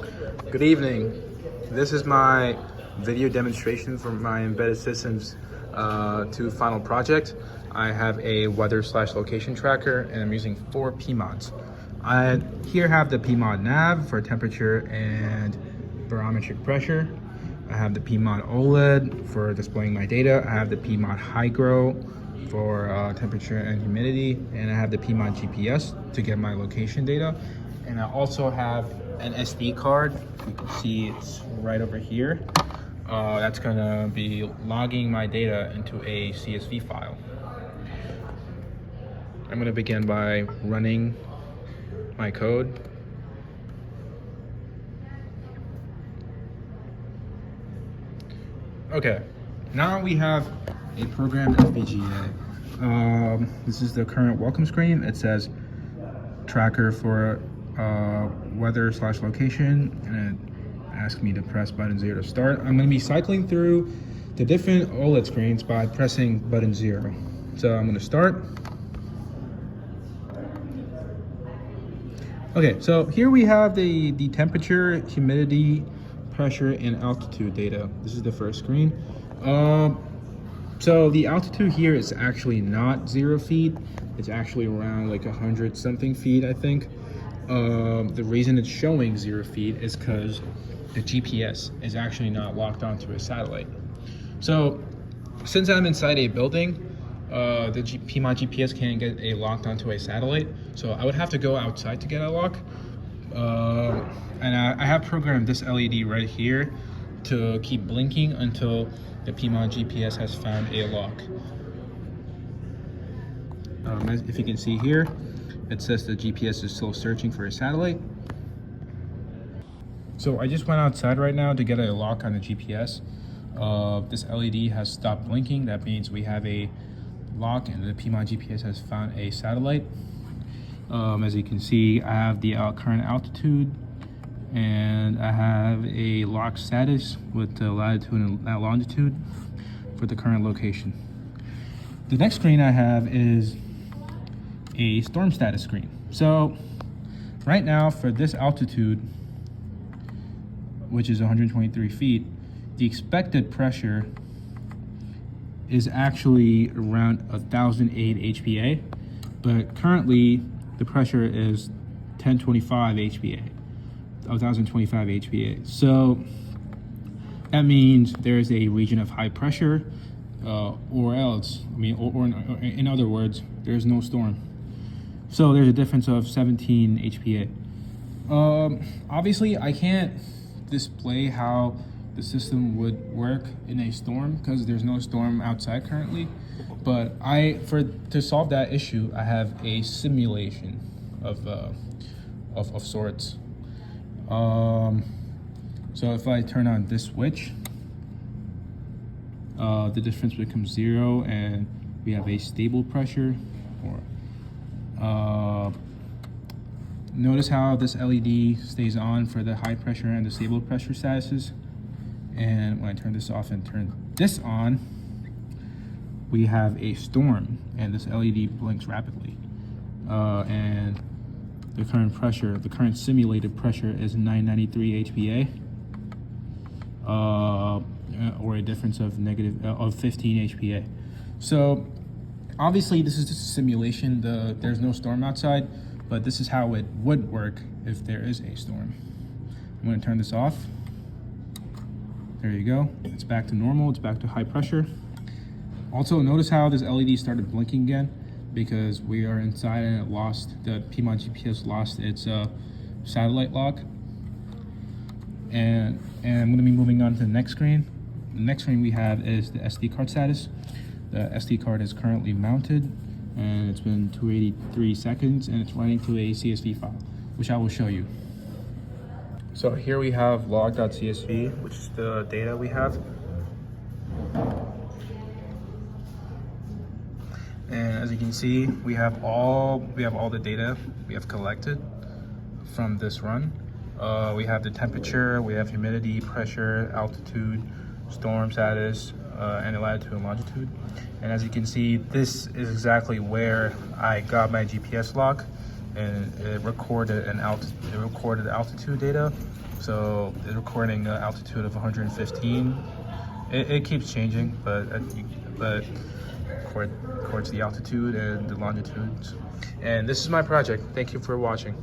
Good evening. This is my video demonstration for my embedded systems 2 final project. I have a weather/location tracker and I'm using 4 PMODs. I here have the PMOD nav for temperature and barometric pressure. I have the PMOD OLED for displaying my data. I have the PMOD Hygro for temperature and humidity, and I have the PMOD GPS to get my location data. And I also have an SD card. You can see it's right over here. That's gonna be logging my data into a CSV file. I'm gonna begin by running my code. Okay, now we have a programmed FPGA. This is the current welcome screen. It says tracker for weather/location, and it asks me to press button 0 to start. I'm going to be cycling through the different OLED screens by pressing button 0. So I'm going to start. Okay, so here we have the temperature, humidity, pressure, and altitude data. This is the first screen. So the altitude here is actually not 0 feet. It's actually around like 100 something feet, I think. The reason it's showing 0 feet is because the GPS is actually not locked onto a satellite. So since I'm inside a building, the PMOD GPS can't get locked onto a satellite. So I would have to go outside to get a lock. And I have programmed this LED right here to keep blinking until the PMOD GPS has found a lock. As if you can see here, it says the GPS is still searching for a satellite. So I just went outside right now to get a lock on the GPS. This LED has stopped blinking. That means we have a lock and the PMOD GPS has found a satellite. As you can see, I have the current altitude and I have a lock status with the latitude and longitude for the current location. The next screen I have is a storm status screen. So right now for this altitude, which is 123 feet, the expected pressure is actually around 1008 HPA, but currently the pressure is 1025 HPA, 1025 HPA. So that means there is a region of high pressure, or else, or in other words, there's no storm. So there's a difference of 17 HPA. Obviously, I can't display how the system would work in a storm because there's no storm outside currently. But to solve that issue, I have a simulation of sorts. So if I turn on this switch, the difference becomes 0, and we have a stable pressure. Notice how this LED stays on for the high pressure and the stable pressure statuses. And when I turn this off and turn this on, we have a storm, and this LED blinks rapidly. And the current pressure, the current simulated pressure is 993 HPA, or a difference of 15 HPA. So obviously this is just a simulation. There's no storm outside, but this is how it would work if there is a storm. I'm going to turn this off. There you go. It's back to normal. It's back to high pressure. Also, notice how this LED started blinking again because we are inside and the PMOD GPS lost its satellite lock. And I'm going to be moving on to the next screen. The next screen we have is the SD card status. The SD card is currently mounted, and it's been 283 seconds, and it's writing to a CSV file, which I will show you. So here we have log.csv, which is the data we have. And as you can see, we have all the data we have collected from this run. We have the temperature, we have humidity, pressure, altitude, storm status, and the latitude and longitude. And as you can see, this is exactly where I got my GPS lock, and it recorded the altitude data So it's recording an altitude of 115. It keeps changing, but according to the altitude and the longitudes. And this is my project. Thank you for watching.